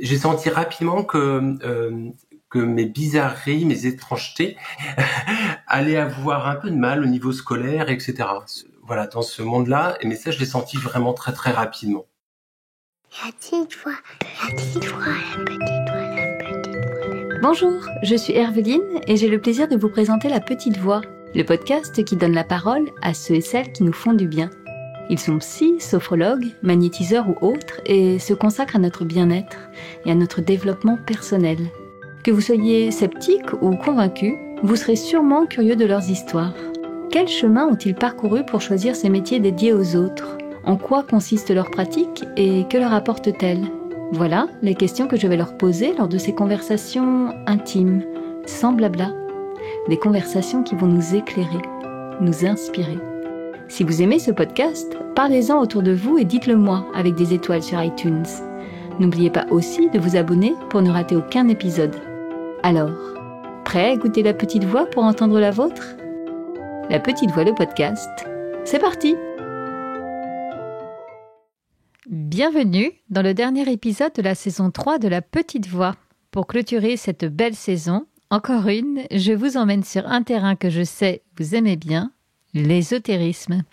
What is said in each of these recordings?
j'ai senti rapidement que mes bizarreries, mes étrangetés allaient avoir un peu de mal au niveau scolaire, etc. Voilà, dans ce monde-là, mais ça, je l'ai senti vraiment très très rapidement. La petite voix, la petite voix, la petite voix, la petite voix. Bonjour, je suis Herveline et j'ai le plaisir de vous présenter La Petite Voix, le podcast qui donne la parole à ceux et celles qui nous font du bien. Ils sont psy, sophrologues, magnétiseurs ou autres et se consacrent à notre bien-être et à notre développement personnel. Que vous soyez sceptique ou convaincu, vous serez sûrement curieux de leurs histoires. Quel chemin ont-ils parcouru pour choisir ces métiers dédiés aux autres ? En quoi consiste leur pratique et que leur apporte-t-elle ? Voilà les questions que je vais leur poser lors de ces conversations intimes, sans blabla. Des conversations qui vont nous éclairer, nous inspirer. Si vous aimez ce podcast, parlez-en autour de vous et dites-le moi avec des étoiles sur iTunes. N'oubliez pas aussi de vous abonner pour ne rater aucun épisode. Alors, prêt à écouter La Petite Voix pour entendre la vôtre ? La Petite Voix, le podcast, c'est parti ! Bienvenue dans le dernier épisode de la saison 3 de La Petite Voix. Pour clôturer cette belle saison, encore une, je vous emmène sur un terrain que je sais vous aimez bien, l'ésotérisme.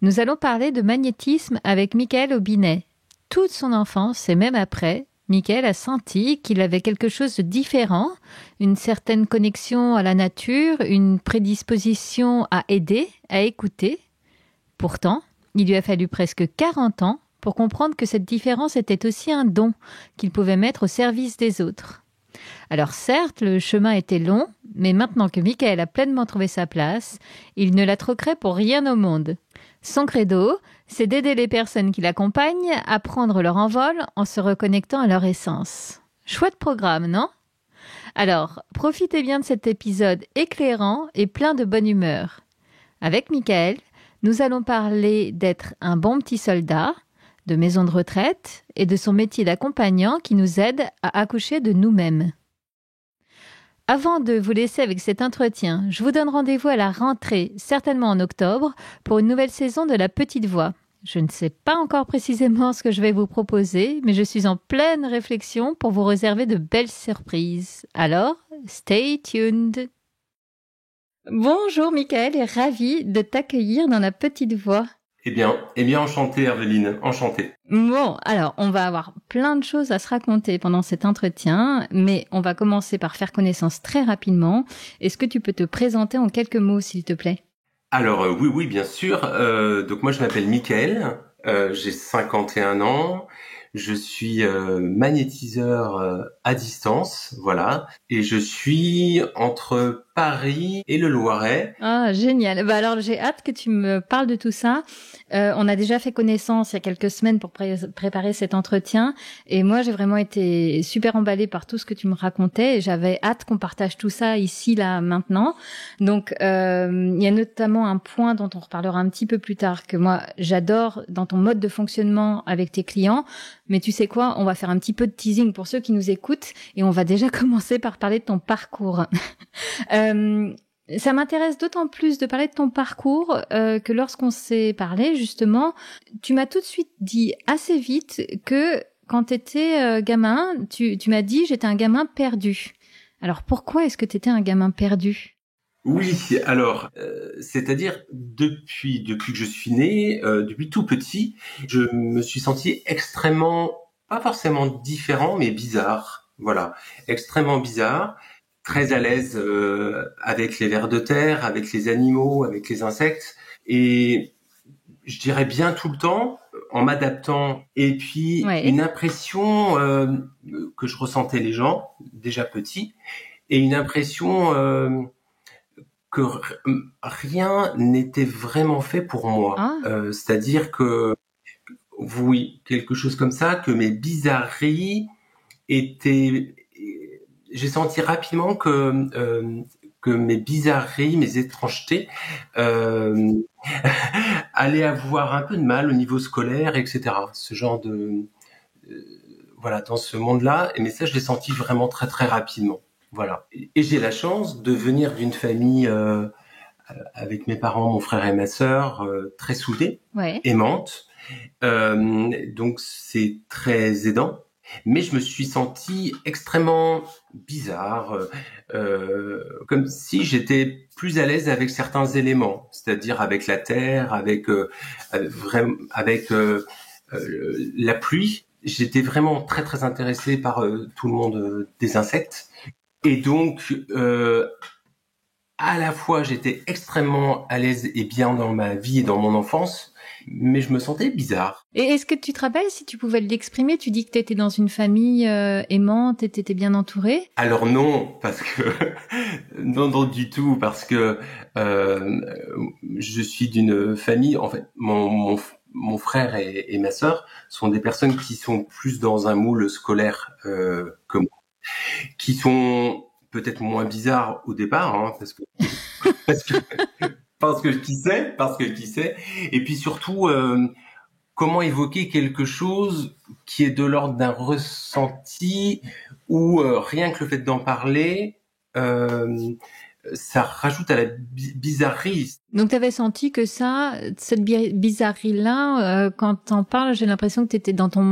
Nous allons parler de magnétisme avec Michael Aubinet. Toute son enfance et même après, Michael a senti qu'il avait quelque chose de différent, une certaine connexion à la nature, une prédisposition à aider, à écouter. Pourtant, il lui a fallu presque 40 ans pour comprendre que cette différence était aussi un don qu'il pouvait mettre au service des autres. Alors certes, le chemin était long, mais maintenant que Michael a pleinement trouvé sa place, il ne la troquerait pour rien au monde. Son credo, c'est d'aider les personnes qui l'accompagnent à prendre leur envol en se reconnectant à leur essence. Chouette programme, non ? Alors, profitez bien de cet épisode éclairant et plein de bonne humeur. Avec Michael, nous allons parler d'être un bon petit soldat, de maison de retraite et de son métier d'accompagnant qui nous aide à accoucher de nous-mêmes. Avant de vous laisser avec cet entretien, je vous donne rendez-vous à la rentrée, certainement en octobre, pour une nouvelle saison de La Petite Voix. Je ne sais pas encore précisément ce que je vais vous proposer, mais je suis en pleine réflexion pour vous réserver de belles surprises. Alors, stay tuned! Bonjour Michael et ravi de t'accueillir dans La Petite Voix. Eh bien, enchanté Herveline, enchanté. Bon, alors, on va avoir plein de choses à se raconter pendant cet entretien, mais on va commencer par faire connaissance très rapidement. Est-ce que tu peux te présenter en quelques mots, s'il te plaît ? Alors, oui, bien sûr. Donc moi, je m'appelle Michael, j'ai 51 ans, je suis magnétiseur à distance, voilà, et je suis entre Paris et le Loiret. Ah, génial. Bah alors, j'ai hâte que tu me parles de tout ça. On a déjà fait connaissance il y a quelques semaines pour préparer cet entretien. Et moi, j'ai vraiment été super emballée par tout ce que tu me racontais. Et j'avais hâte qu'on partage tout ça ici, là, maintenant. Donc, il y a notamment un point dont on reparlera un petit peu plus tard que moi, j'adore dans ton mode de fonctionnement avec tes clients. Mais tu sais quoi, on va faire un petit peu de teasing pour ceux qui nous écoutent. Et on va déjà commencer par parler de ton parcours. Ça m'intéresse d'autant plus de parler de ton parcours que lorsqu'on s'est parlé, justement, tu m'as tout de suite dit assez vite que quand tu étais gamin, tu m'as dit « j'étais un gamin perdu ». Alors pourquoi est-ce que tu étais un gamin perdu ? Oui, alors, c'est-à-dire depuis que je suis né, depuis tout petit, je me suis senti extrêmement, pas forcément différent, mais bizarre. Voilà, extrêmement bizarre. Très à l'aise avec les vers de terre, avec les animaux, avec les insectes, et je dirais bien tout le temps, en m'adaptant, et puis une impression que je ressentais les gens, déjà petits, et une impression que rien n'était vraiment fait pour moi. C'est-à-dire que, oui, quelque chose comme ça, que mes bizarreries étaient... J'ai senti rapidement que mes bizarreries, mes étrangetés allaient avoir un peu de mal au niveau scolaire, etc. Ce genre de... voilà, dans ce monde-là. Mais ça, je l'ai senti vraiment très, très rapidement. Voilà. Et j'ai la chance de venir d'une famille avec mes parents, mon frère et ma sœur, très soudée, aimante. Donc, c'est très aidant. Mais je me suis senti extrêmement bizarre, comme si j'étais plus à l'aise avec certains éléments, c'est-à-dire avec la terre, avec la pluie. J'étais vraiment très très intéressé par tout le monde des insectes. Et donc, à la fois, j'étais extrêmement à l'aise et bien dans ma vie et dans mon enfance, mais je me sentais bizarre. Et est-ce que tu te rappelles, si tu pouvais l'exprimer, tu dis que tu étais dans une famille aimante et tu étais bien entourée? Alors non, parce que non du tout, parce que je suis d'une famille. En fait, mon frère et ma sœur sont des personnes qui sont plus dans un moule scolaire que moi, qui sont peut-être moins bizarres au départ, hein, parce que parce que qui sait, et puis surtout comment évoquer quelque chose qui est de l'ordre d'un ressenti où rien que le fait d'en parler, ça rajoute à la bizarrerie. Donc tu avais senti que cette bizarrerie-là, quand t'en parles, j'ai l'impression que t'étais dans ton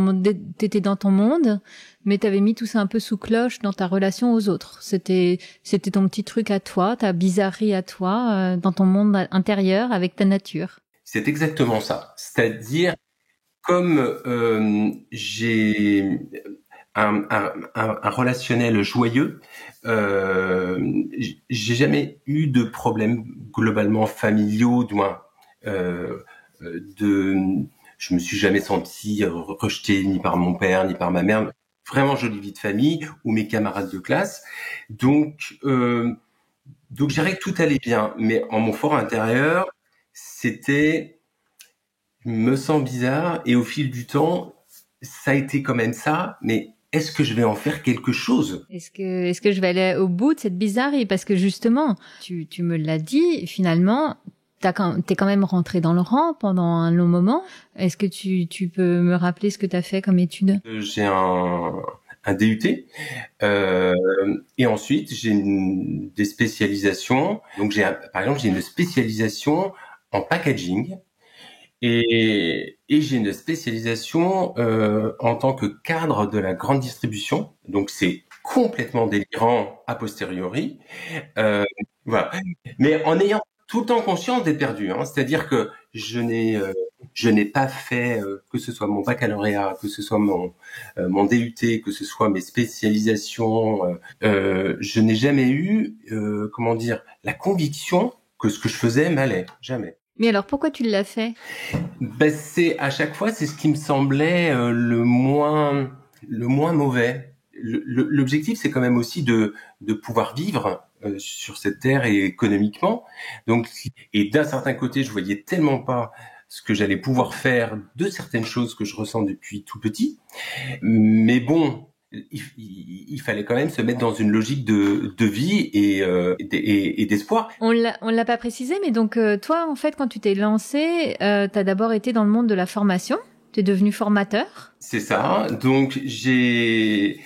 monde, mais t'avais mis tout ça un peu sous cloche dans ta relation aux autres. C'était ton petit truc à toi, ta bizarrerie à toi, dans ton monde intérieur avec ta nature. C'est exactement ça. C'est-à-dire, comme j'ai un relationnel joyeux, j'ai jamais eu de problèmes globalement familiaux, du moins je me suis jamais senti rejeté ni par mon père ni par ma mère. Vraiment jolie vie de famille ou mes camarades de classe. Donc je dirais que tout allait bien, mais en mon fort intérieur, c'était je me sens bizarre, et au fil du temps, ça a été quand même ça, mais est-ce que je vais en faire quelque chose? Est-ce que je vais aller au bout de cette bizarrerie? Parce que justement, tu me l'as dit, finalement, t'es quand même rentré dans le rang pendant un long moment. Est-ce que tu peux me rappeler ce que t'as fait comme étude? J'ai un DUT, et ensuite j'ai des spécialisations. Donc par exemple, j'ai une spécialisation en packaging. Et j'ai une spécialisation en tant que cadre de la grande distribution. Donc c'est complètement délirant a posteriori. Voilà. Mais en ayant tout le temps conscience d'être perdu, hein. C'est-à-dire que je n'ai pas fait que ce soit mon baccalauréat, que ce soit mon DUT, que ce soit mes spécialisations. Je n'ai jamais eu comment dire, la conviction que ce que je faisais m'allait. Jamais. Mais alors, pourquoi tu l'as fait? Ben à chaque fois, c'est ce qui me semblait le moins mauvais. L'objectif, c'est quand même aussi de pouvoir vivre sur cette terre et économiquement. Donc, et d'un certain côté, je voyais tellement pas ce que j'allais pouvoir faire de certaines choses que je ressens depuis tout petit. Mais bon, il fallait quand même se mettre dans une logique de vie et d'espoir. On l'a pas précisé, mais donc toi, en fait, quand tu t'es lancé, t'as d'abord été dans le monde de la formation. T'es devenu formateur. C'est ça. Donc j'ai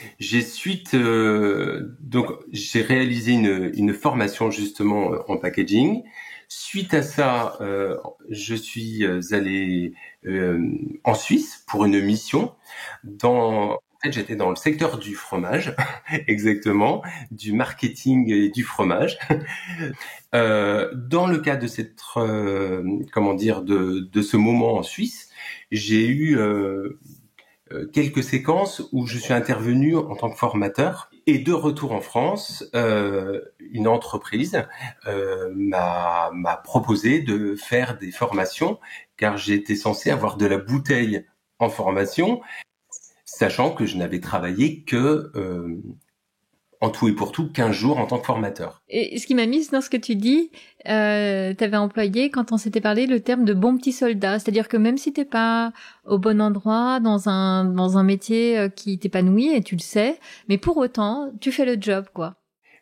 réalisé une formation justement en packaging. Suite à ça, je suis allé en Suisse pour une mission En fait, j'étais dans le secteur du fromage, exactement, du marketing et du fromage. Dans le cadre de cette, de ce moment en Suisse, j'ai eu quelques séquences où je suis intervenu en tant que formateur. Et de retour en France, une entreprise m'a proposé de faire des formations, car j'étais censé avoir de la bouteille en formation, sachant que je n'avais travaillé que en tout et pour tout 15 jours en tant que formateur. Et ce qui m'a mise dans ce que tu dis, t'avais employé, quand on s'était parlé, le terme de bon petit soldat. C'est-à-dire que même si t'es pas au bon endroit, dans un métier qui t'épanouit, et tu le sais, mais pour autant, tu fais le job, quoi.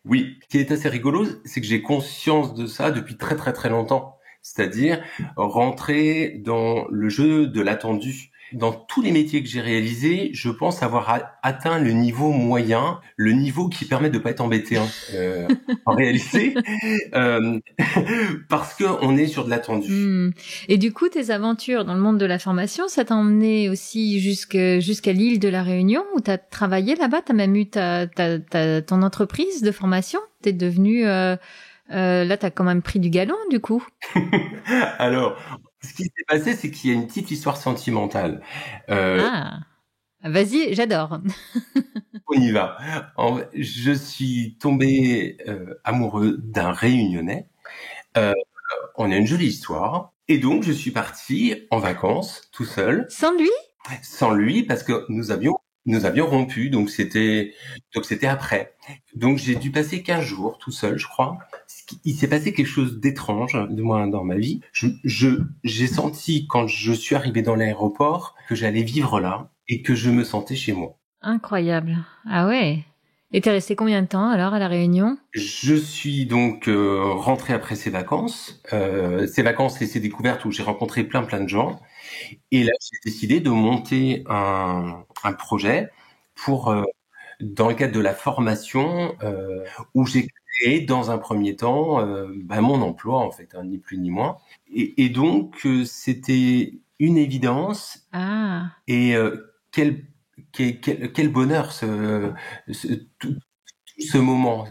Oui, ce qui est assez rigolo, c'est que j'ai conscience de ça depuis très très très longtemps. C'est-à-dire rentrer dans le jeu de l'attendu. dans tous les métiers que j'ai réalisés, je pense avoir atteint le niveau moyen, le niveau qui permet de pas être embêté, hein, en réalité, euh, parce que on est sur de l'attendu. Et du coup, tes aventures dans le monde de la formation, ça t'a emmené aussi jusqu'à l'île de la Réunion où t'as travaillé là-bas, t'as même eu ton entreprise de formation, t'es devenu là, t'as quand même pris du galon, du coup. Alors, ce qui s'est passé, c'est qu'il y a une petite histoire sentimentale. Ah, vas-y, j'adore. On y va. Je suis tombé amoureux d'un Réunionnais. On a une jolie histoire. Et donc, je suis parti en vacances, tout seul, Sans lui? sans lui, parce que nous avions rompu, donc c'était après. Donc, j'ai dû passer 15 jours tout seul, je crois. Il s'est passé quelque chose d'étrange, du moins dans ma vie. J'ai senti, quand je suis arrivé dans l'aéroport, que j'allais vivre là et que je me sentais chez moi. Incroyable. Ah ouais. Et t'es resté combien de temps alors à La Réunion? Je suis donc rentré après ces vacances et ces découvertes où j'ai rencontré plein de gens. Et là, j'ai décidé de monter un projet pour, dans le cadre de la formation, où j'ai créé dans un premier temps mon emploi, en fait, hein, ni plus ni moins. Et donc, c'était une évidence. Ah. Et quel bonheur tout ce moment.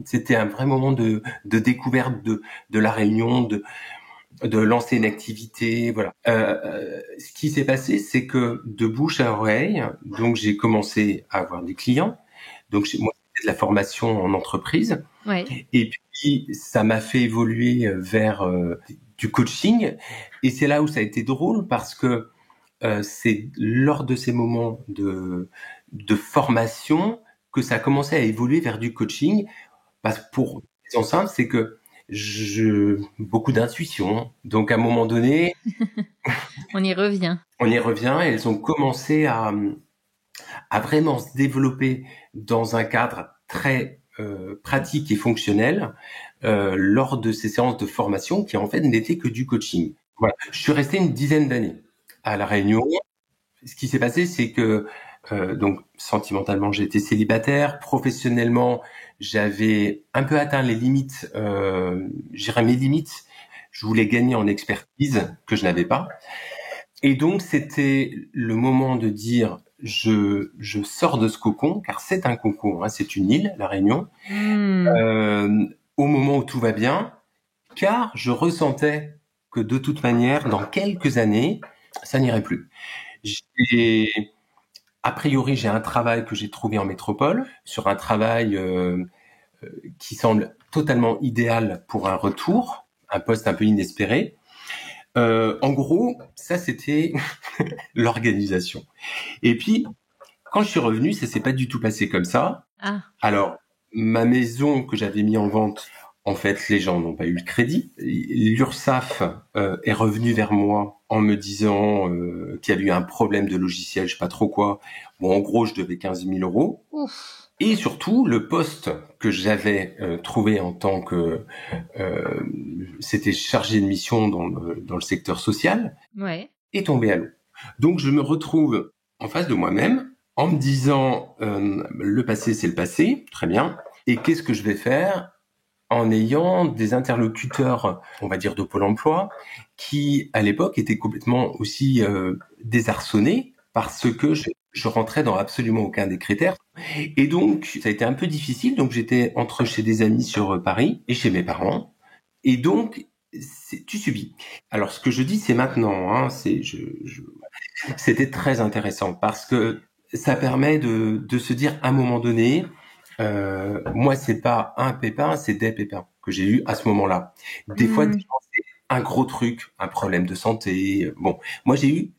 C'était un vrai moment de découverte de la Réunion, de lancer une activité, voilà. Ce qui s'est passé, c'est que de bouche à oreille, donc j'ai commencé à avoir des clients. Donc moi, c'était de la formation en entreprise. Ouais. Et puis ça m'a fait évoluer vers du coaching. Et c'est là où ça a été drôle parce que c'est lors de ces moments de formation que ça a commencé à évoluer vers du coaching. Parce que pour raison simple, c'est que beaucoup d'intuition. Donc à un moment donné, On y revient. et elles ont commencé à vraiment se développer dans un cadre très pratique et fonctionnel lors de ces séances de formation qui en fait n'étaient que du coaching. Voilà. Je suis resté une dizaine d'années à La Réunion. Ce qui s'est passé, c'est que donc sentimentalement, j'étais célibataire. Professionnellement, j'avais un peu atteint les limites, j'irais mes limites. Je voulais gagner en expertise que je n'avais pas. Et donc, c'était le moment de dire, je sors de ce cocon, car c'est un cocon, hein, c'est une île, La Réunion, au moment où tout va bien, car je ressentais que de toute manière, dans quelques années, ça n'irait plus. A priori, j'ai un travail que j'ai trouvé en métropole, sur un travail qui semble totalement idéal pour un retour, un poste un peu inespéré. En gros, ça c'était l'organisation. Et puis, quand je suis revenu, ça s'est pas du tout passé comme ça. Ah. Alors, ma maison que j'avais mis en vente, en fait, les gens n'ont pas eu le crédit. L'URSSAF est revenu vers moi en me disant qu'il y avait eu un problème de logiciel, je sais pas trop quoi. Bon, en gros, je devais 15 000 euros. Ouf. Et surtout, le poste que j'avais trouvé en tant que c'était chargé de mission dans le secteur social, ouais, est tombé à l'eau. Donc, je me retrouve en face de moi-même en me disant le passé, c'est le passé, très bien. Et qu'est-ce que je vais faire en ayant des interlocuteurs, on va dire, de Pôle emploi, qui, à l'époque, étaient complètement aussi désarçonnés parce que je rentrais dans absolument aucun des critères. Et donc, ça a été un peu difficile. Donc, j'étais entre chez des amis sur Paris et chez mes parents. Et donc, tu subis. Alors, ce que je dis, c'est maintenant. Hein, c'était très intéressant parce que ça permet de se dire, à un moment donné, moi, c'est pas un pépin, c'est des pépins que j'ai eu à ce moment-là. Des fois, c'est un gros truc, un problème de santé. Bon, moi, j'ai eu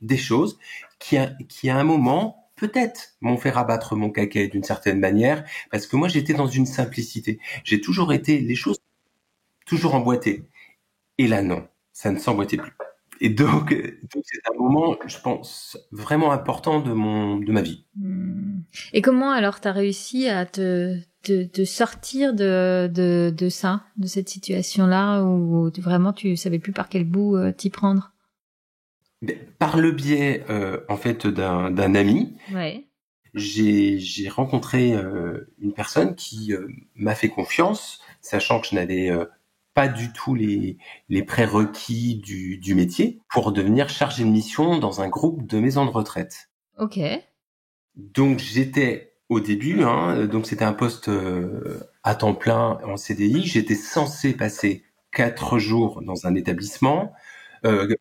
des choses qui à un moment, peut-être, m'ont fait rabattre mon caquet d'une certaine manière, parce que moi, j'étais dans une simplicité. J'ai toujours été les choses toujours emboîtées. Et là, non, ça ne s'emboîtait plus. Et donc c'est un moment, je pense, vraiment important de ma vie. Et comment alors t'as réussi à te sortir de ça, de cette situation-là où vraiment tu savais plus par quel bout t'y prendre? Par le biais, en fait, d'un ami, Ouais. j'ai rencontré une personne qui m'a fait confiance, sachant que je n'avais pas du tout les prérequis du métier, pour devenir chargé de mission dans un groupe de maisons de retraite. Ok. Donc j'étais au début, donc c'était un poste à temps plein en CDI. J'étais censé passer 4 jours dans un établissement, euh,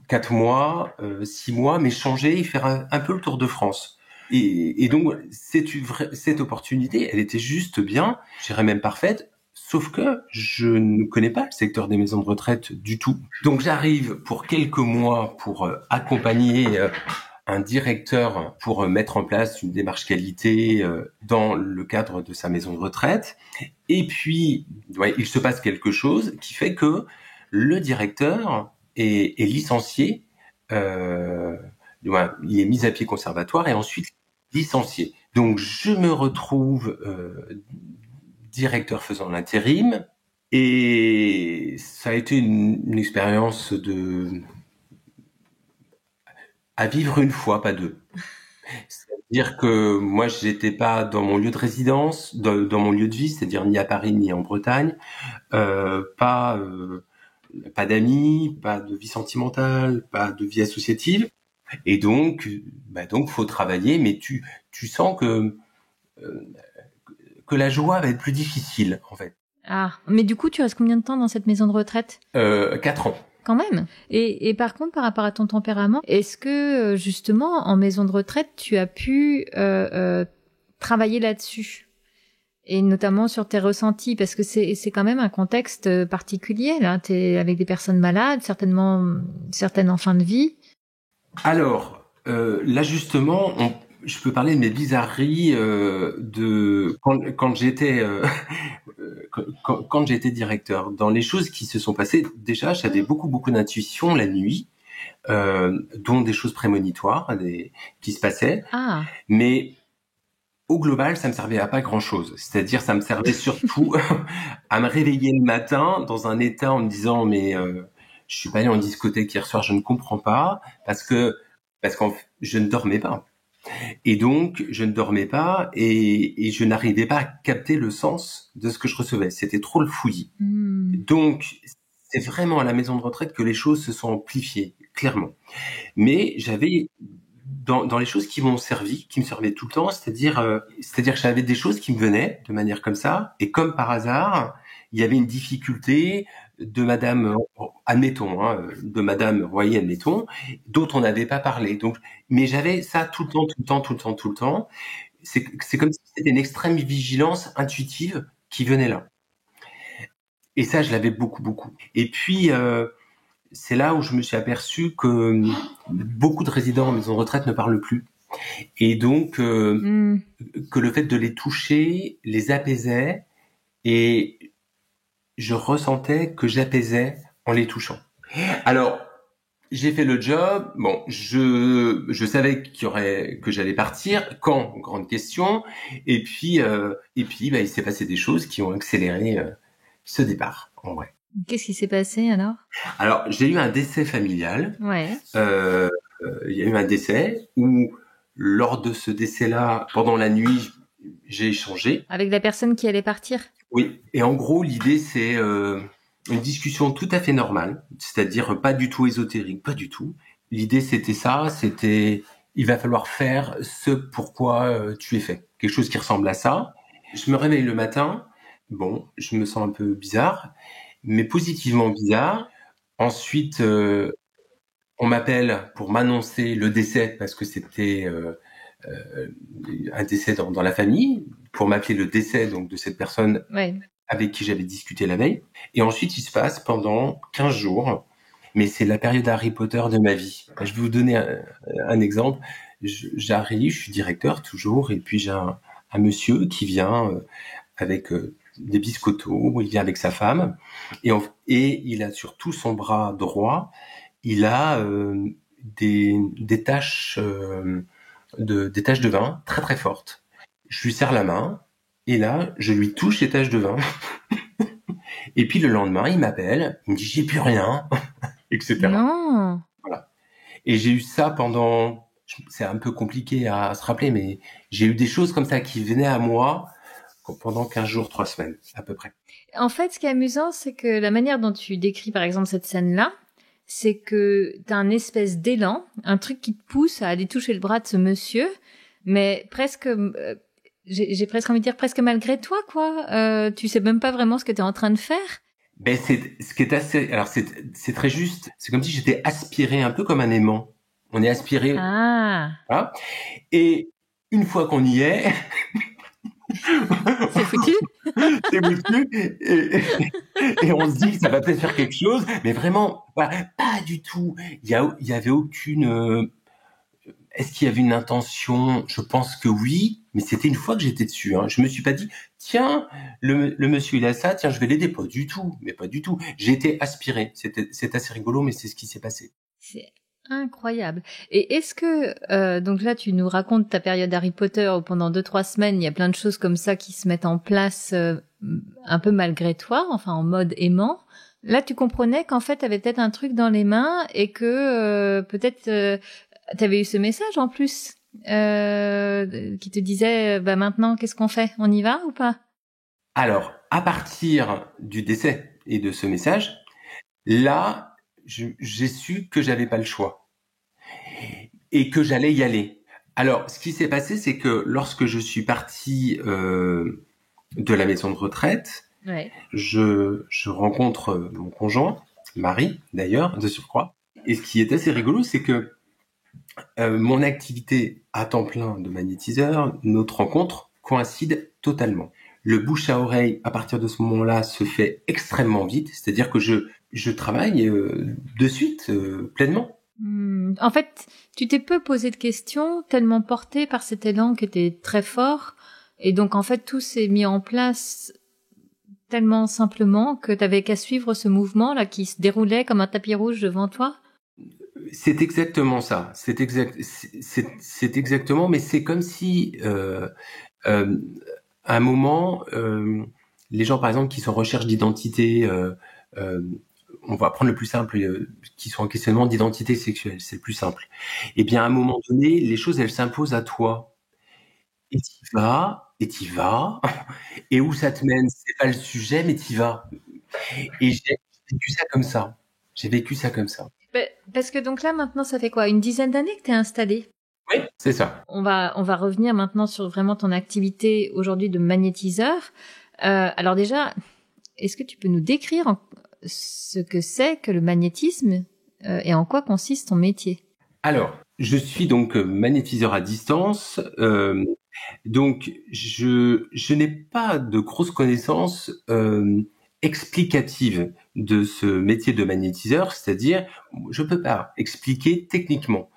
4 mois, 6 mois, mais changer et faire un peu le tour de France. Et donc cette opportunité, elle était juste bien, je dirais même parfaite. Sauf que je ne connais pas le secteur des maisons de retraite du tout. Donc j'arrive pour quelques mois pour accompagner un directeur pour mettre en place une démarche qualité dans le cadre de sa maison de retraite. Et puis, il se passe quelque chose qui fait que le directeur est licencié, euh, il est mis à pied conservatoire et ensuite licencié. Donc, je me retrouve directeur faisant l'intérim et ça a été une expérience à vivre une fois, pas deux. C'est-à-dire que moi, j'étais pas dans mon lieu de résidence, dans mon lieu de vie, c'est-à-dire ni à Paris ni en Bretagne, pas d'amis, pas de vie sentimentale, pas de vie associative, et donc faut travailler, mais tu sens euh, que la joie va être plus difficile en fait. Ah, mais du coup, tu restes combien de temps dans cette maison de retraite? 4 ans. Quand même. Et par contre, par rapport à ton tempérament, est-ce que justement, en maison de retraite, tu as pu travailler là-dessus? Et notamment sur tes ressentis, parce que c'est quand même un contexte particulier, là. T'es avec des personnes malades, certaines en fin de vie. Alors, là justement, je peux parler de mes bizarreries de quand j'étais quand j'étais directeur. Dans les choses qui se sont passées, déjà, j'avais beaucoup d'intuition la nuit, dont des choses prémonitoires, qui se passaient. Ah, Mais au global, ça me servait à pas grand-chose. C'est-à-dire, ça me servait surtout à me réveiller le matin dans un état en me disant mais je suis pas allé en discothèque hier soir, je ne comprends pas parce que je ne dormais pas. Et donc je ne dormais pas et je n'arrivais pas à capter le sens de ce que je recevais. C'était trop le fouillis. Donc c'est vraiment à la maison de retraite que les choses se sont amplifiées, clairement. Mais j'avais dans les choses qui m'ont servi, qui me servaient tout le temps, c'est-à-dire que j'avais des choses qui me venaient de manière comme ça, et comme par hasard, il y avait une difficulté de Madame, admettons, de Madame Royer, admettons, dont on n'avait pas parlé. Donc, mais j'avais ça tout le temps, tout le temps, tout le temps, tout le temps. C'est comme si c'était une extrême vigilance intuitive qui venait là. Et ça, je l'avais beaucoup. Et puis, c'est là où je me suis aperçu que beaucoup de résidents en maison de retraite ne parlent plus. Et donc, que le fait de les toucher les apaisait et je ressentais que j'apaisais en les touchant. Alors, j'ai fait le job. Bon, je savais que j'allais partir. Quand? Grande question. Et puis, il s'est passé des choses qui ont accéléré ce départ, en vrai. qu'est-ce qui s'est passé alors? Alors, j'ai eu un décès familial. Ouais. Il y a eu un décès où, lors de ce décès-là, pendant la nuit, j'ai échangé. Avec la personne qui allait partir? Oui. Et en gros, l'idée, c'est une discussion tout à fait normale, c'est-à-dire pas du tout ésotérique, pas du tout. L'idée, c'était il va falloir faire ce pourquoi tu es fait. Quelque chose qui ressemble à ça. Je me réveille le matin. Bon, je me sens un peu bizarre, mais positivement bizarre. Ensuite, on m'appelle pour m'annoncer le décès parce que c'était un décès dans la famille, pour m'appeler le décès donc de cette personne Ouais. avec qui j'avais discuté la veille. Et ensuite, il se passe pendant 15 jours, mais c'est la période Harry Potter de ma vie. Je vais vous donner un exemple. J'arrive, je suis directeur toujours, et puis j'ai un monsieur qui vient avec des biscottos, il vient avec sa femme, et il a sur tout son bras droit, il a des taches des taches de vin très très fortes. Je lui serre la main et là je lui touche les taches de vin. Et puis le lendemain il m'appelle, il me dit j'ai plus rien, etc. Non. Voilà. Et j'ai eu ça pendant, c'est un peu compliqué à se rappeler, mais j'ai eu des choses comme ça qui venaient à moi pendant 15 jours, 3 semaines, à peu près. En fait, ce qui est amusant, c'est que la manière dont tu décris, par exemple, cette scène-là, c'est que t'as un espèce d'élan, un truc qui te pousse à aller toucher le bras de ce monsieur, mais presque, j'ai presque envie de dire presque malgré toi, quoi. Tu sais même pas vraiment ce que t'es en train de faire. Ben c'est ce qui est assez, alors c'est très juste. C'est comme si j'étais aspiré un peu comme un aimant. On est aspiré, Ah, voilà. Et une fois qu'on y est, c'est foutu. c'est foutu. Et on se dit que ça va peut-être faire quelque chose, mais vraiment, pas du tout. Il y avait aucune. Est-ce qu'il y avait une intention? Je pense que oui, mais c'était une fois que j'étais dessus. Hein. Je me suis pas dit, tiens, le monsieur il a ça, tiens, je vais l'aider. Pas du tout, mais pas du tout. J'ai été aspiré. C'est assez rigolo, mais c'est ce qui s'est passé. C'est incroyable. Et est-ce que, donc là, tu nous racontes ta période Harry Potter où pendant 2-3 semaines, il y a plein de choses comme ça qui se mettent en place un peu malgré toi, enfin en mode aimant. Là, tu comprenais qu'en fait, tu avais peut-être un truc dans les mains et que peut-être tu avais eu ce message en plus qui te disait, bah maintenant, qu'est-ce qu'on fait? On y va ou pas? Alors, à partir du décès et de ce message, là, j'ai su que j'avais pas le choix et que j'allais y aller. Alors, ce qui s'est passé, c'est que lorsque je suis parti de la maison de retraite, Ouais. je rencontre mon conjoint, Marie d'ailleurs, de surcroît. Et ce qui est assez rigolo, c'est que mon activité à temps plein de magnétiseur, notre rencontre coïncide totalement. Le bouche à oreille, à partir de ce moment-là, se fait extrêmement vite. C'est-à-dire que je travaille de suite, pleinement. En fait, tu t'es peu posé de questions, tellement porté par cet élan qui était très fort. Et donc, en fait, tout s'est mis en place tellement simplement que t'avais qu'à suivre ce mouvement-là qui se déroulait comme un tapis rouge devant toi. C'est exactement ça. C'est exactement, mais c'est comme si, à un moment, les gens, par exemple, qui sont en recherche d'identité, on va prendre le plus simple, qui sont en questionnement d'identité sexuelle, c'est le plus simple. Eh bien, à un moment donné, les choses, elles s'imposent à toi. Et t'y vas, et où ça te mène, c'est pas le sujet, mais t'y vas. Et j'ai vécu ça comme ça. J'ai vécu ça comme ça. Parce que donc là, maintenant, ça fait quoi? Une dizaine d'années que t'es installé? Oui, c'est ça. On va revenir maintenant sur vraiment ton activité aujourd'hui de magnétiseur. Alors déjà, est-ce que tu peux nous décrire ce que c'est que le magnétisme et en quoi consiste ton métier? Alors, je suis donc magnétiseur à distance. Donc, je n'ai pas de grosses connaissances explicatives de ce métier de magnétiseur, c'est-à-dire, je peux pas expliquer techniquement.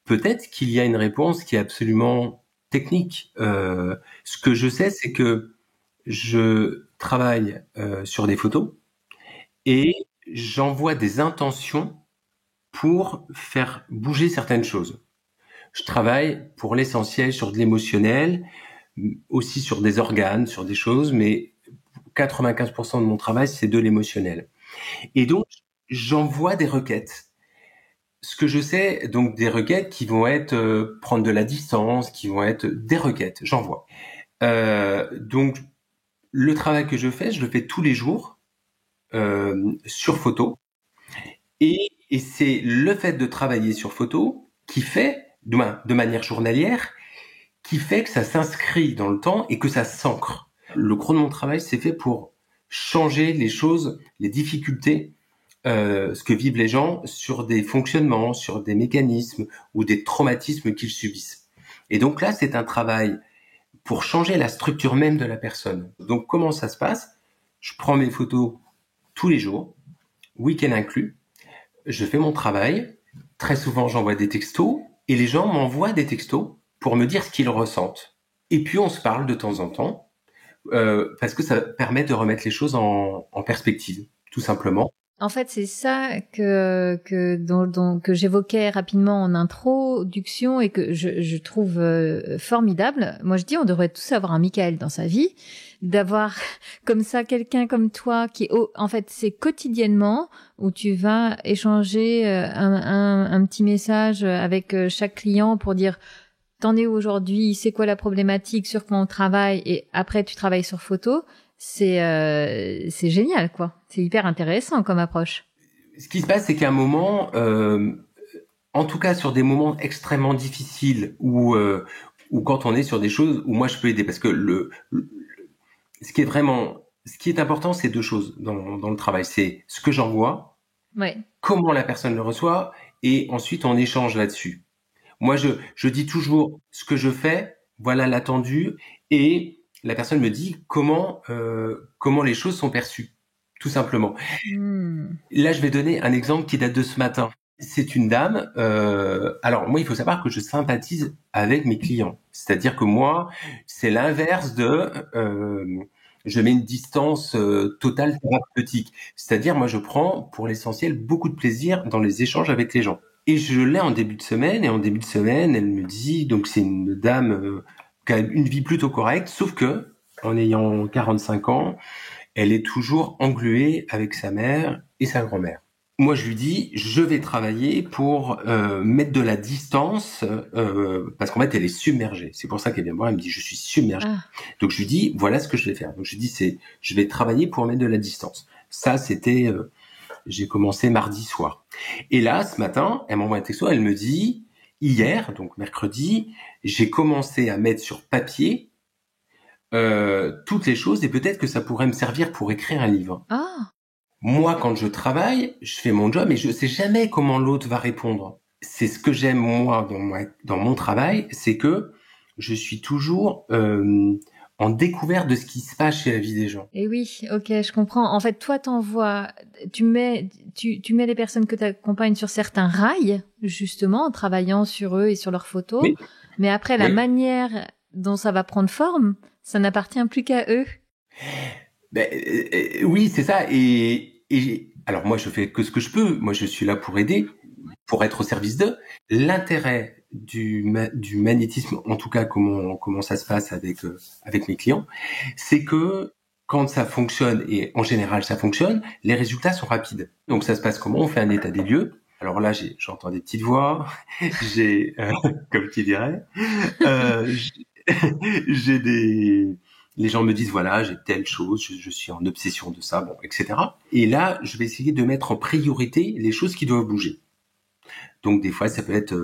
Peut-être qu'il y a une réponse qui est absolument technique. Ce que je sais, c'est que je travaille sur des photos et j'envoie des intentions pour faire bouger certaines choses. Je travaille pour l'essentiel sur de l'émotionnel, aussi sur des organes, sur des choses, mais 95% de mon travail, c'est de l'émotionnel. Et donc, j'envoie des requêtes. Ce que je sais, donc des requêtes qui vont être prendre de la distance, qui vont être des requêtes, j'envoie. Donc, le travail que je le fais tous les jours sur photo. Et c'est le fait de travailler sur photo qui fait, de manière journalière, qui fait que ça s'inscrit dans le temps et que ça s'ancre. Le gros de mon travail, c'est fait pour changer les choses, les difficultés, ce que vivent les gens sur des fonctionnements, sur des mécanismes ou des traumatismes qu'ils subissent. Et donc là, c'est un travail pour changer la structure même de la personne. Donc comment ça se passe? Je prends mes photos tous les jours, week-end inclus, je fais mon travail, très souvent j'envoie des textos, et les gens m'envoient des textos pour me dire ce qu'ils ressentent. Et puis on se parle de temps en temps, parce que ça permet de remettre les choses en perspective, tout simplement. En fait, c'est ça que j'évoquais rapidement en introduction et que je trouve formidable. Moi, je dis, on devrait tous avoir un Michael dans sa vie, d'avoir comme ça quelqu'un comme toi qui, en fait, c'est quotidiennement où tu vas échanger un petit message avec chaque client pour dire t'en es où aujourd'hui, c'est quoi la problématique, sur quoi on travaille, et après tu travailles sur photo. C'est génial, quoi. C'est hyper intéressant comme approche. Ce qui se passe, c'est qu'à un moment, en tout cas sur des moments extrêmement difficiles ou quand on est sur des choses où moi je peux aider, parce que ce qui est important, c'est deux choses dans le travail. C'est ce que j'envoie, ouais. Comment la personne le reçoit, et ensuite on échange là-dessus. Moi, je dis toujours ce que je fais, voilà l'attendu, et la personne me dit comment les choses sont perçues, tout simplement. Là, je vais donner un exemple qui date de ce matin. C'est une dame. Alors moi, il faut savoir que je sympathise avec mes clients. C'est-à-dire que moi, c'est l'inverse de je mets une distance totale thérapeutique. C'est-à-dire, moi, je prends pour l'essentiel beaucoup de plaisir dans les échanges avec les gens. Et je l'ai en début de semaine, et en début de semaine, elle me dit, donc c'est une dame qui a une vie plutôt correcte, sauf que, en ayant 45 ans, elle est toujours engluée avec sa mère et sa grand-mère. Moi, je lui dis, je vais travailler pour mettre de la distance, parce qu'en fait, elle est submergée. C'est pour ça qu'elle vient me voir, elle me dit, je suis submergée. Donc, je lui dis, voilà ce que je vais faire. Donc, je lui dis, je vais travailler pour mettre de la distance. Ça, c'était... j'ai commencé mardi soir. Et là, ce matin, elle m'envoie un texto, elle me dit, hier, donc mercredi, j'ai commencé à mettre sur papier toutes les choses, et peut-être que ça pourrait me servir pour écrire un livre. Moi, quand je travaille, je fais mon job et je sais jamais comment l'autre va répondre. C'est ce que j'aime, moi, dans mon travail, c'est que je suis toujours en découverte de ce qui se passe chez la vie des gens. Et oui, ok, je comprends. En fait, toi, tu mets les personnes que tu accompagnes sur certains rails, justement, en travaillant sur eux et sur leurs photos. Oui. Mais après, la manière dont ça va prendre forme, ça n'appartient plus qu'à eux. Oui, c'est ça. Et alors, moi, je fais que ce que je peux. Moi, je suis là pour aider, pour être au service d'eux. L'intérêt du magnétisme, en tout cas comment ça se passe avec mes clients, c'est que quand ça fonctionne, et en général ça fonctionne, les résultats sont rapides. Donc ça se passe comment? On fait un état des lieux. Alors là, j'entends des petites voix, comme qui dirait, les gens me disent, voilà, j'ai telle chose, je suis en obsession de ça, bon, etc. Et là, je vais essayer de mettre en priorité les choses qui doivent bouger. Donc des fois, ça peut être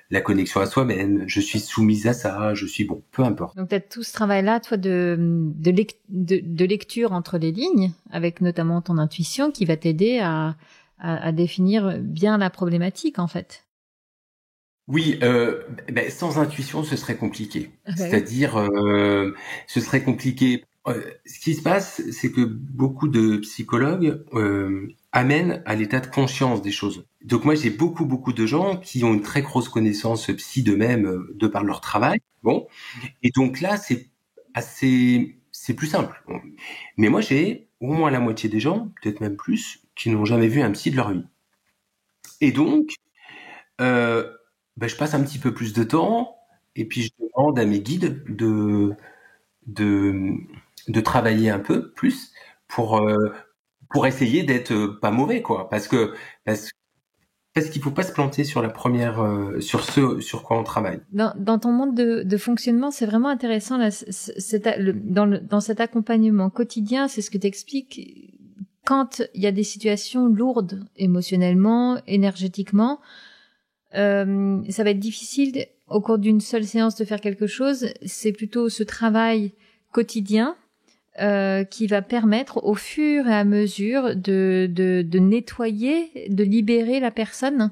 la connexion à soi-même, je suis soumise à ça, peu importe. Donc tu as tout ce travail-là, toi, de lecture entre les lignes, avec notamment ton intuition, qui va t'aider à définir bien la problématique, en fait. Oui, sans intuition, ce serait compliqué. C'est-à-dire, ce serait compliqué. Ce qui se passe, c'est que beaucoup de psychologues amènent à l'état de conscience des choses. Donc moi, j'ai beaucoup de gens qui ont une très grosse connaissance psy d'eux-mêmes de par leur travail. Bon, et donc là, c'est plus simple. Mais moi, j'ai au moins la moitié des gens, peut-être même plus, qui n'ont jamais vu un psy de leur vie. Et donc, je passe un petit peu plus de temps, et puis je demande à mes guides de travailler un peu plus pour essayer d'être pas mauvais, quoi, parce qu'il faut pas se planter sur la première sur ce sur quoi on travaille. Dans ton monde de fonctionnement, c'est vraiment intéressant là, dans cet accompagnement quotidien, c'est ce que t'expliques. Quand il y a des situations lourdes émotionnellement, énergétiquement, ça va être difficile au cours d'une seule séance de faire quelque chose. C'est plutôt ce travail quotidien qui va permettre au fur et à mesure de nettoyer, de libérer la personne.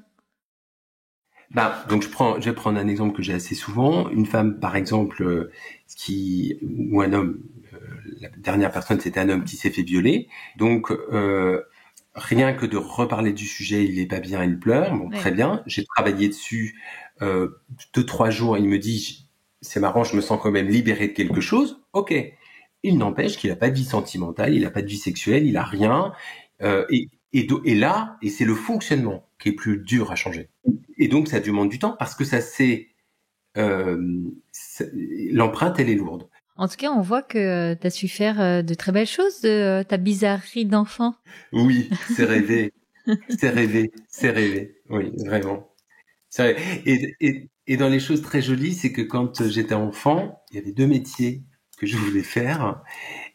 Donc je vais prendre un exemple que j'ai assez souvent. Une femme, par exemple, ou un homme. La dernière personne, c'était un homme qui s'est fait violer. Donc rien que de reparler du sujet, il est pas bien, il pleure. Bon, très bien. J'ai travaillé dessus 2-3 jours. Il me dit, c'est marrant, je me sens quand même libéré de quelque chose. Ok. Il n'empêche qu'il a pas de vie sentimentale, il a pas de vie sexuelle, il a rien. Et Et c'est le fonctionnement qui est plus dur à changer. Et donc, ça demande du temps parce que l'empreinte, elle est lourde. En tout cas, on voit que tu as su faire de très belles choses de ta bizarrerie d'enfant. Oui, c'est rêvé. C'est rêvé. C'est rêvé. Oui, vraiment. C'est vrai. Et dans les choses très jolies, c'est que quand j'étais enfant, il y avait 2 métiers que je voulais faire.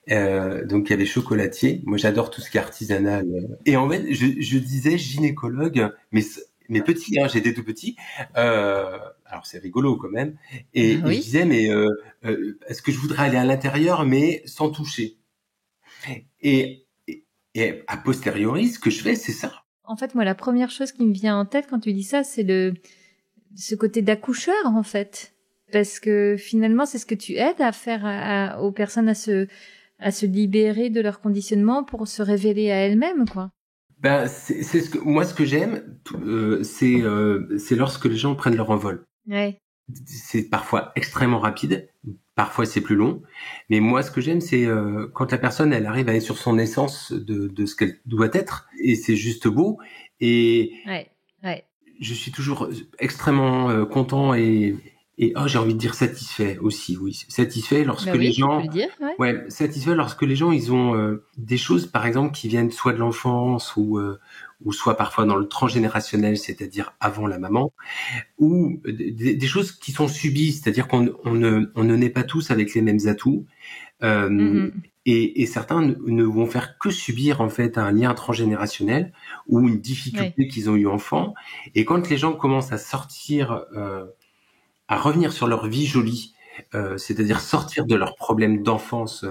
Donc il y avait chocolatier. Moi, j'adore tout ce qui est artisanal. Et en fait, je disais gynécologue, mais petit, hein, j'étais tout petit. Alors c'est rigolo quand même. Et je Oui. disais, mais est-ce que je voudrais aller à l'intérieur, mais sans toucher? Et, et a posteriori, ce que je fais, c'est ça. En fait, moi, la première chose qui me vient en tête quand tu dis ça, c'est ce côté d'accoucheur, en fait. Parce que finalement, c'est ce que tu aides à faire aux personnes à se libérer de leur conditionnement pour se révéler à elles-mêmes, quoi. Ben, c'est ce que j'aime, c'est lorsque les gens prennent leur envol. Ouais. C'est parfois extrêmement rapide, parfois c'est plus long, mais moi ce que j'aime c'est quand la personne elle arrive à être sur son essence de ce qu'elle doit être, et c'est juste beau. Et Ouais. je suis toujours extrêmement content et j'ai envie de dire satisfait aussi, oui, satisfait lorsque Ben oui, les gens, tu peux le dire, ouais. ouais, satisfait lorsque les gens ils ont des choses par exemple qui viennent soit de l'enfance ou soit parfois dans le transgénérationnel, c'est-à-dire avant la maman, ou des choses qui sont subies, c'est-à-dire on ne naît pas tous avec les mêmes atouts, Mm-hmm. et certains ne vont faire que subir en fait un lien transgénérationnel ou une difficulté qu'ils ont eu enfant. Et quand les gens commencent à sortir, à revenir sur leur vie jolie, c'est-à-dire sortir de leurs problèmes d'enfance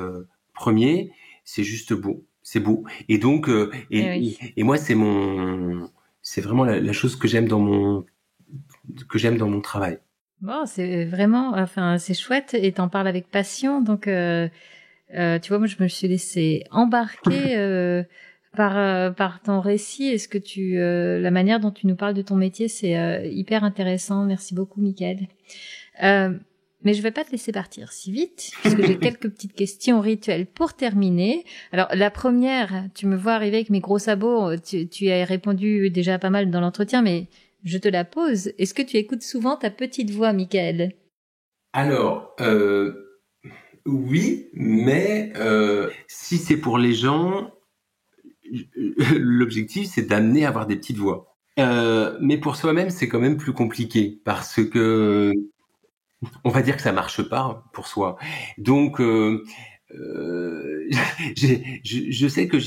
premiers, c'est juste beau, c'est beau. Et donc, Oui. et moi c'est vraiment la chose que j'aime dans mon travail. Bon, c'est vraiment, enfin, c'est chouette et t'en parles avec passion. Donc, tu vois, moi, je me suis laissée embarquer par ton récit. Est-ce que la manière dont tu nous parles de ton métier, c'est hyper intéressant. Merci beaucoup, Mickaël. Mais je vais pas te laisser partir si vite, puisque j'ai quelques petites questions rituelles pour terminer. Alors, la première, tu me vois arriver avec mes gros sabots. Tu as répondu déjà pas mal dans l'entretien, mais je te la pose. Est-ce que tu écoutes souvent ta petite voix, Mickaël? Alors, oui, mais si c'est pour les gens, l'objectif c'est d'amener à avoir des petites voix. Mais pour soi-même, c'est quand même plus compliqué parce que on va dire que ça marche pas pour soi. Donc, je sais que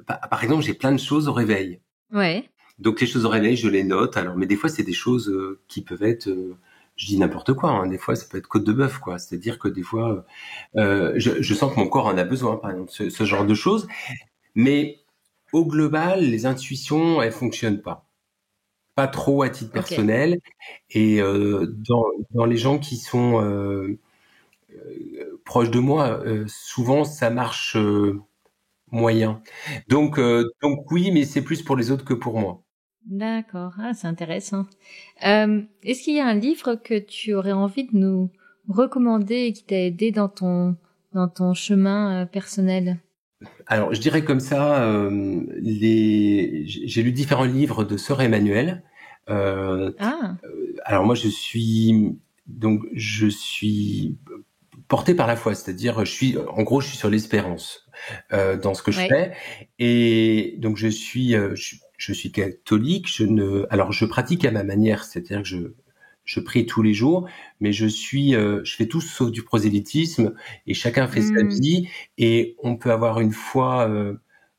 par exemple, j'ai plein de choses au réveil. Ouais. Donc les choses au réveil, je les note. Alors, mais des fois, c'est des choses qui peuvent être, je dis n'importe quoi. Hein. Des fois, ça peut être côte de bœuf, quoi. C'est-à-dire que des fois, je sens que mon corps en a besoin, par exemple, ce genre de choses. Mais au global, les intuitions, elles fonctionnent pas trop à titre personnel. Et dans les gens qui sont proches de moi, souvent ça marche moyen. Donc oui, mais c'est plus pour les autres que pour moi. D'accord. Ah, c'est intéressant. Est-ce qu'il y a un livre que tu aurais envie de nous recommander et qui t'a aidé dans ton chemin personnel? Alors je dirais comme ça, j'ai lu différents livres de Sœur Emmanuel. Ah, Alors moi je suis porté par la foi, c'est-à-dire en gros je suis sur l'espérance dans ce que je ouais. fais, et donc je suis catholique. Alors je pratique à ma manière, c'est-à-dire que je prie tous les jours, mais je fais tout sauf du prosélytisme, et chacun fait sa vie, et on peut avoir une foi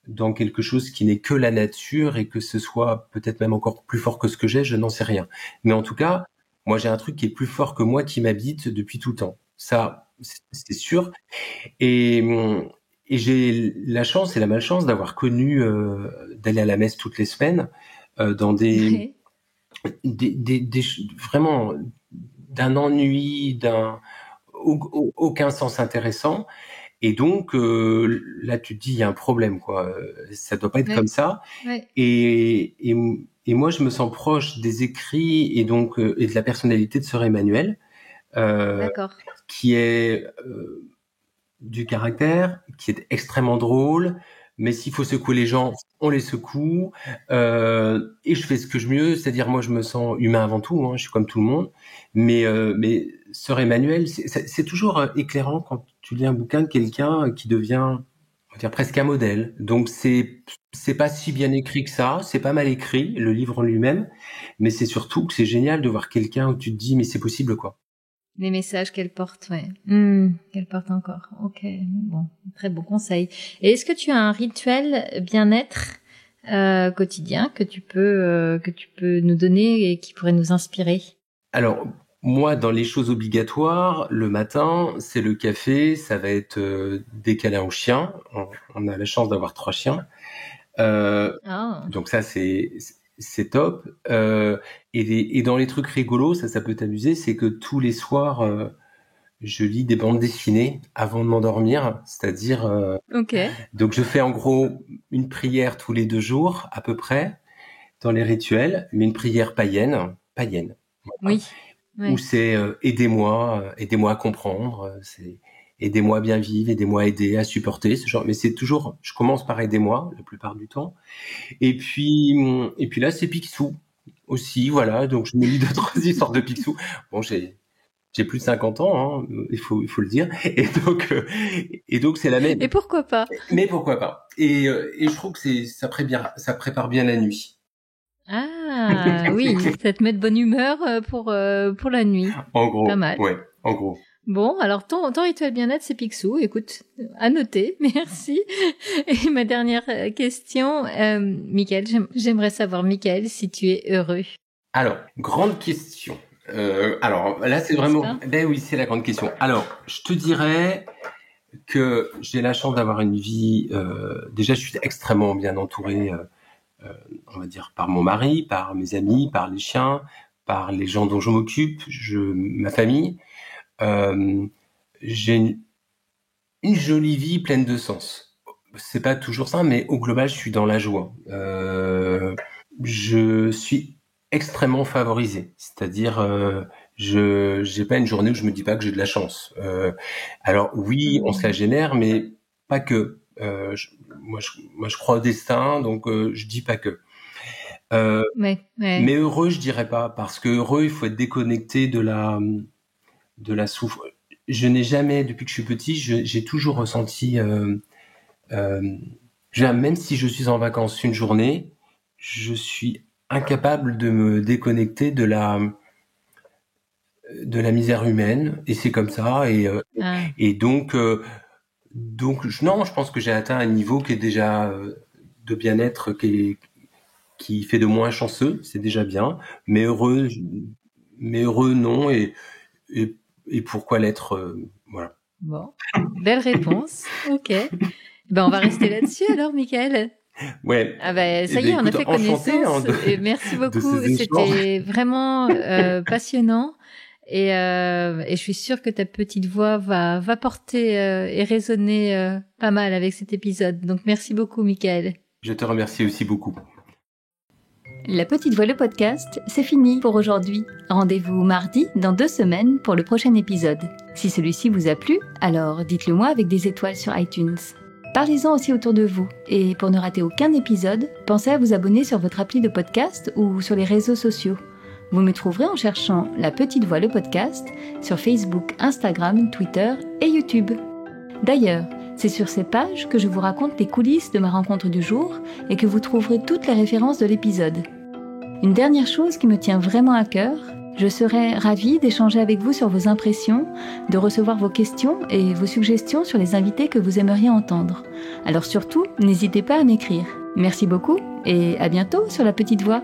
dans quelque chose qui n'est que la nature, et que ce soit peut-être même encore plus fort que ce que j'ai, je n'en sais rien. Mais en tout cas, moi j'ai un truc qui est plus fort que moi, qui m'habite depuis tout le temps. Ça, c'est sûr. Et, et j'ai la chance et la malchance d'avoir connu d'aller à la messe toutes les semaines dans Ouais. vraiment d'un ennui, aucun sens intéressant. Et donc là, tu te dis, il y a un problème, quoi. Ça doit pas être comme Ouais. ça. Ouais. Et moi, je me sens proche des écrits et donc et de la personnalité de Sœur Emmanuel, D'accord. qui est du caractère, qui est extrêmement drôle, Mais s'il faut secouer les gens, on les secoue. Et je fais ce que je mieux, c'est-à-dire moi je me sens humain avant tout, je suis comme tout le monde. Mais Sœur Emmanuelle, c'est toujours éclairant quand tu lis un bouquin de quelqu'un qui devient, on va dire, presque un modèle. Donc c'est pas si bien écrit que ça, c'est pas mal écrit, le livre en lui-même, mais c'est surtout que c'est génial de voir quelqu'un où tu te dis mais c'est possible quoi. Les messages qu'elle porte, ouais. Qu'elle porte encore. Ok, bon, très bon conseil. Et est-ce que tu as un rituel bien-être quotidien que tu peux nous donner et qui pourrait nous inspirer? Alors, moi, dans les choses obligatoires, le matin, c'est le café, ça va être des câlins aux chiens. On a la chance d'avoir 3 chiens. Donc ça, c'est top. Et dans les trucs rigolos, ça peut t'amuser, c'est que tous les soirs, je lis des bandes dessinées avant de m'endormir, c'est-à-dire... Donc je fais en gros une prière tous les 2 jours, à peu près, dans les rituels, mais une prière païenne. Oui. Ouais. Où c'est aidez-moi à comprendre, c'est aidez-moi à bien vivre, aidez-moi à aider, à supporter, ce genre. Mais c'est toujours, je commence par aidez-moi la plupart du temps. Et puis là, c'est Picsou aussi, voilà. Donc je me lis 2-3 histoires de Picsou. Bon, j'ai plus de 50 ans, il faut le dire. Et donc c'est la même. Et pourquoi pas? Mais pourquoi pas? Et je trouve que ça prépare bien la nuit. Ah oui, ça te met de bonne humeur pour la nuit. En gros, pas mal. Ouais, en gros. Bon, alors ton rituel bien-être, c'est Picsou. Écoute, à noter, merci. Et ma dernière question, Mickaël, j'aimerais savoir, Mickaël, si tu es heureux. Alors, grande question. Alors là, c'est vraiment... Ben oui, c'est la grande question. Alors, je te dirais que j'ai la chance d'avoir une vie... déjà, je suis extrêmement bien entouré, on va dire, par mon mari, par mes amis, par les chiens, par les gens dont je m'occupe, ma famille. J'ai une jolie vie pleine de sens. C'est pas toujours ça, mais au global, je suis dans la joie. Je suis extrêmement favorisé, c'est-à-dire j'ai pas une journée où je me dis pas que j'ai de la chance. Alors oui, on se la génère, mais pas que. Moi, je crois au destin, donc je dis pas que. Mais heureux, je dirais pas, parce que heureux, il faut être déconnecté de la souffrance. Je n'ai jamais, depuis que je suis petit, j'ai toujours ressenti, même si je suis en vacances une journée, je suis incapable de me déconnecter de la misère humaine, et c'est comme ça. Et donc non, je pense que j'ai atteint un niveau qui est déjà de bien-être qui fait de moi chanceux, c'est déjà bien, mais heureux non, et pourquoi l'être, voilà. Bon, belle réponse. Ok. On va rester là-dessus alors, Mickaël. Ouais. Ah ça y est, on a fait connaissance. Et merci beaucoup. C'était vraiment passionnant. Et je suis sûre que ta petite voix va porter et résonner pas mal avec cet épisode. Donc merci beaucoup, Mickaël. Je te remercie aussi beaucoup. La Petite Voix, le podcast, c'est fini pour aujourd'hui. Rendez-vous mardi dans 2 semaines pour le prochain épisode. Si celui-ci vous a plu, alors dites-le moi avec des étoiles sur iTunes. Parlez-en aussi autour de vous. Et pour ne rater aucun épisode, pensez à vous abonner sur votre appli de podcast ou sur les réseaux sociaux. Vous me trouverez en cherchant La Petite Voix, le podcast sur Facebook, Instagram, Twitter et YouTube. D'ailleurs, c'est sur ces pages que je vous raconte les coulisses de ma rencontre du jour et que vous trouverez toutes les références de l'épisode. Une dernière chose qui me tient vraiment à cœur, je serais ravie d'échanger avec vous sur vos impressions, de recevoir vos questions et vos suggestions sur les invités que vous aimeriez entendre. Alors surtout, n'hésitez pas à m'écrire. Merci beaucoup et à bientôt sur La Petite Voix.